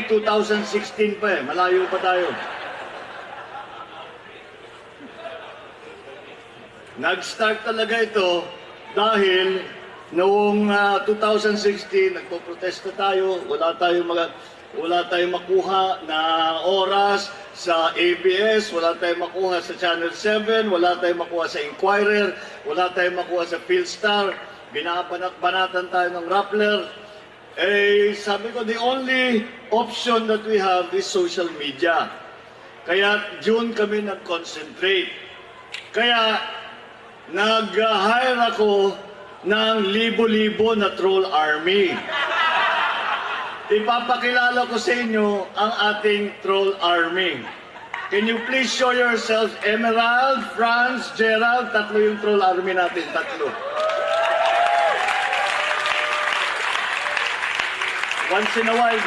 2016 pa eh, malayo pa tayo. Nag-start talaga ito dahil noong 2016, nagpo-protesta tayo, wala tayong makuha na oras sa ABS, wala tayong makuha sa Channel 7, wala tayong makuha sa Inquirer, wala tayong makuha sa Philstar, binabanat-banatan tayo ng Rappler. Eh, sabi ko, the only option that we have is social media. Kaya June kami nag-concentrate. Kaya nag-hire ako ng libo-libo na troll army. Ipapakilala ko sa inyo ang ating troll army. Can you please show yourselves? Emerald, Franz, Gerald, tatlo yung troll army natin, tatlo. Once in a while,